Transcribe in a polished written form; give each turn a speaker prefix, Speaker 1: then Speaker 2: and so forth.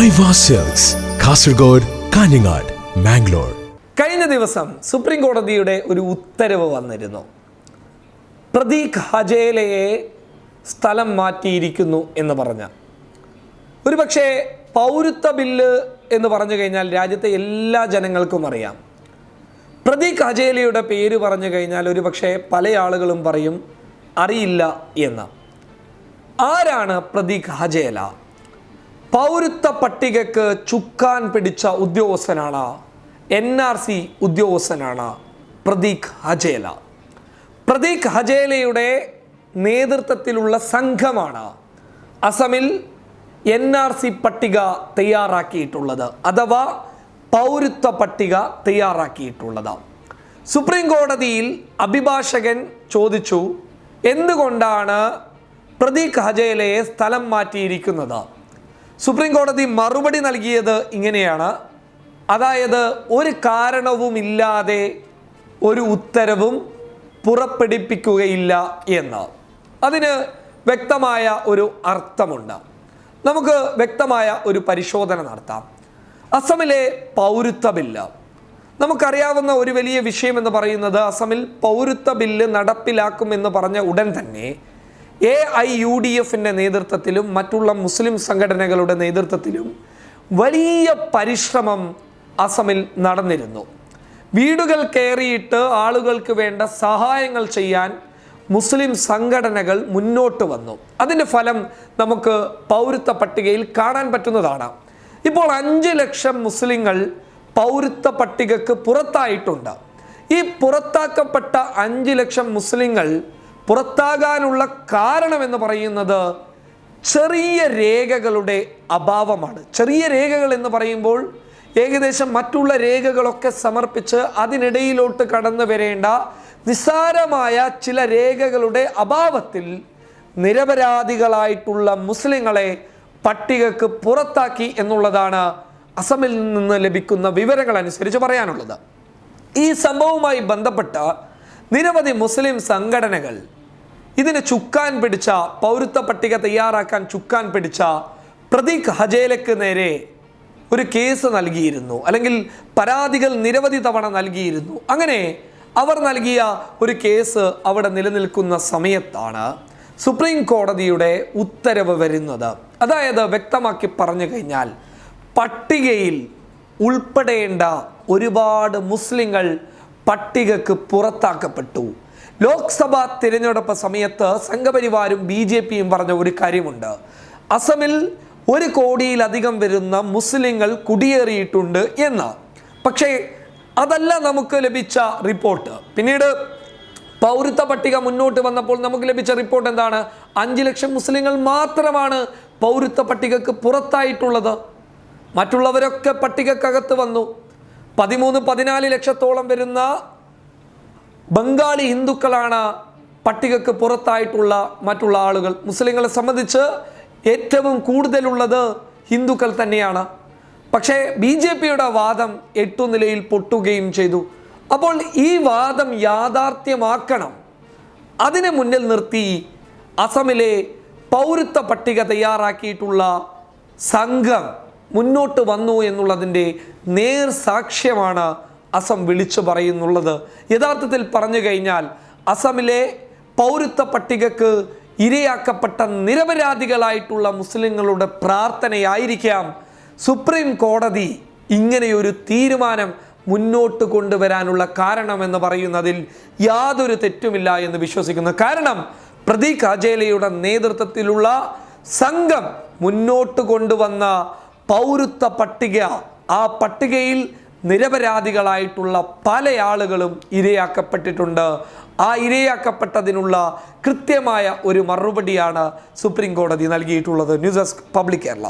Speaker 1: മൈവാ silks, Kasaragod, Kanhangad, Mangalore.
Speaker 2: കഴിഞ്ഞ ദിവസം supreme കോടതിയുടെ ഒരു ഉത്തരവ് വന്നിരുന്നു. പ്രതീക് ഹജേലയെ സ്ഥലം മാറ്റിയിരിക്കുന്നു എന്ന് പറഞ്ഞ ഒരു പക്ഷേ പൗരത്വ ബില്ല് എന്ന് പറഞ്ഞു കഴിഞ്ഞാൽ രാജ്യത്തെ എല്ലാ ജനങ്ങൾക്കും അറിയാം. പ്രതീക് ഹജേലയുടെ പേര് പറഞ്ഞു കഴിഞ്ഞാൽ ഒരു പക്ഷേ പല ആളുകളും പറയും അറിയില്ല എന്ന്. ആരാണ് പ്രതീക് ഹജേല? പൗരത്വ പട്ടികയ്ക്ക് ചുക്കാൻ പിടിച്ച ഉദ്യോഗസ്ഥനാണ്, NRC ഉദ്യോഗസ്ഥനാണ് പ്രതീക് ഹജേല. പ്രതീക് ഹജേലയുടെ നേതൃത്വത്തിലുള്ള സംഘമാണ് അസമിൽ NRC പട്ടിക തയ്യാറാക്കിയിട്ടുള്ളത്, അഥവാ പൗരത്വ പട്ടിക തയ്യാറാക്കിയിട്ടുള്ളത്. സുപ്രീം കോടതിയിൽ അഭിഭാഷകൻ ചോദിച്ചു, എന്തുകൊണ്ടാണ് പ്രതീക് ഹജേലയെ സ്ഥലം മാറ്റിയിരിക്കുന്നത്? സുപ്രീം കോടതി മറുപടി നൽകിയത് ഇങ്ങനെയാണ്, അതായത് ഒരു കാരണവുമില്ലാതെ ഒരു ഉത്തരവും പുറപ്പെടുപ്പിക്കുകയില്ല എന്ന്. അതിന് വ്യക്തമായ ഒരു അർത്ഥമുണ്ട്. നമുക്ക് വ്യക്തമായ ഒരു പരിശോധന നടത്താം. അസമിലെ പൗരത്വ ബില്ല്, നമുക്കറിയാവുന്ന ഒരു വലിയ വിഷയം എന്ന് പറയുന്നത്, അസമിൽ പൗരത്വ ബില്ല് നടപ്പിലാക്കുമെന്ന് പറഞ്ഞ ഉടൻ തന്നെ AIUDFിൻ്റെ നേതൃത്വത്തിലും മറ്റുള്ള മുസ്ലിം സംഘടനകളുടെ നേതൃത്വത്തിലും വലിയ പരിശ്രമം അസമിൽ നടന്നിരുന്നു. വീടുകൾ കയറിയിട്ട് ആളുകൾക്ക് വേണ്ട സഹായങ്ങൾ ചെയ്യാൻ മുസ്ലിം സംഘടനകൾ മുന്നോട്ട് വന്നു. അതിൻ്റെ ഫലം നമുക്ക് പൗരത്വ പട്ടികയിൽ കാണാൻ പറ്റുന്നതാണ്. ഇപ്പോൾ 5 ലക്ഷം മുസ്ലിങ്ങൾ പൗരത്വ പട്ടികക്ക് പുറത്തായിട്ടുണ്ട്. ഈ പുറത്താക്കപ്പെട്ട 5 ലക്ഷം മുസ്ലിങ്ങൾ പുറത്താകാനുള്ള കാരണമെന്ന് പറയുന്നത് ചെറിയ രേഖകളുടെ അഭാവമാണ്. ചെറിയ രേഖകൾ എന്ന് പറയുമ്പോൾ ഏകദേശം മറ്റുള്ള രേഖകളൊക്കെ സമർപ്പിച്ച് അതിനിടയിലോട്ട് കടന്നു വരേണ്ട നിസ്സാരമായ ചില രേഖകളുടെ അഭാവത്തിൽ നിരപരാധികളായിട്ടുള്ള മുസ്ലിങ്ങളെ പട്ടികക്ക് പുറത്താക്കി എന്നുള്ളതാണ് അസമിൽ നിന്ന് ലഭിക്കുന്ന വിവരങ്ങൾ അനുസരിച്ച് പറയാനുള്ളത്. ഈ സംഭവവുമായി ബന്ധപ്പെട്ട നിരവധി മുസ്ലിം സംഘടനകൾ ഇതിന് ചുക്കാൻ പിടിച്ച, പൗരത്വ പട്ടിക തയ്യാറാക്കാൻ ചുക്കാൻ പിടിച്ച പ്രതീക് ഹജേലയ്ക്ക് നേരെ ഒരു കേസ് നൽകിയിരുന്നു, അല്ലെങ്കിൽ പരാതികൾ നിരവധി തവണ നൽകിയിരുന്നു. അങ്ങനെ അവർ നൽകിയ ഒരു കേസ് അവിടെ നിലനിൽക്കുന്ന സമയത്താണ് സുപ്രീം കോടതിയുടെ ഉത്തരവ് വരുന്നത്. അതായത് വ്യക്തമാക്കി പറഞ്ഞു കഴിഞ്ഞാൽ പട്ടികയിൽ ഉൾപ്പെടേണ്ട ഒരുപാട് മുസ്ലിങ്ങൾ പട്ടികക്ക് പുറത്താക്കപ്പെട്ടു. ലോക്സഭാ തിരഞ്ഞെടുപ്പ് സമയത്ത് സംഘപരിവാരും BJPയും പറഞ്ഞ ഒരു കാര്യമുണ്ട്, അസമിൽ 1 കോടിയിലധികം വരുന്ന മുസ്ലിങ്ങൾ കുടിയേറിയിട്ടുണ്ട് എന്ന്. പക്ഷേ അതല്ല നമുക്ക് ലഭിച്ച റിപ്പോർട്ട്. പിന്നീട് പൗരത്വ പട്ടിക മുന്നോട്ട് വന്നപ്പോൾ നമുക്ക് ലഭിച്ച റിപ്പോർട്ട് എന്താണ്? 5 ലക്ഷം മുസ്ലിങ്ങൾ മാത്രമാണ് പൗരത്വ പട്ടികക്ക് പുറത്തായിട്ടുള്ളത്. മറ്റുള്ളവരൊക്കെ പട്ടികക്കകത്ത് വന്നു. 13-14 ലക്ഷത്തോളം വരുന്ന ബംഗാളി ഹിന്ദുക്കളാണ് പട്ടികക്ക് പുറത്തായിട്ടുള്ള മറ്റുള്ള ആളുകൾ. മുസ്ലിങ്ങളെ സംബന്ധിച്ച് ഏറ്റവും കൂടുതലുള്ളത് ഹിന്ദുക്കൾ തന്നെയാണ്. പക്ഷേ BJPയുടെ വാദം 8 നിലയിൽ പൊട്ടുകയും ചെയ്തു. അപ്പോൾ ഈ വാദം യാഥാർത്ഥ്യമാക്കണം, അതിനെ മുന്നിൽ നിർത്തി അസമിലെ പൗരത്വ പട്ടിക തയ്യാറാക്കിയിട്ടുള്ള സംഘം മുന്നോട്ട് വന്നു എന്നുള്ളതിൻ്റെ നേർ സാക്ഷ്യമാണ് അസം വിളിച്ചു പറയുന്നുള്ളത്. യഥാർത്ഥത്തിൽ പറഞ്ഞു കഴിഞ്ഞാൽ അസമിലെ പൗരത്വ പട്ടികക്ക് ഇരയാക്കപ്പെട്ട നിരപരാധികളായിട്ടുള്ള മുസ്ലിങ്ങളുടെ പ്രാർത്ഥനയായിരിക്കാം സുപ്രീം കോടതി ഇങ്ങനെയൊരു തീരുമാനം മുന്നോട്ട് കൊണ്ടുവരാനുള്ള കാരണമെന്ന് പറയുന്നതിൽ യാതൊരു തെറ്റുമില്ല എന്ന് വിശ്വസിക്കുന്നു. കാരണം പ്രതീക് ഹജേലയുടെ നേതൃത്വത്തിലുള്ള സംഘം മുന്നോട്ട് കൊണ്ടുവന്ന പൗരത്വ പട്ടിക, ആ പട്ടികയിൽ നിരപരാധികളായിട്ടുള്ള പല ആളുകളും ഇരയാക്കപ്പെട്ടിട്ടുണ്ട്. ആ ഇരയാക്കപ്പെട്ടതിനുള്ള കൃത്യമായ ഒരു മറുപടിയാണ് സുപ്രീം കോടതി നൽകിയിട്ടുള്ളത്. News desk, public Kerala.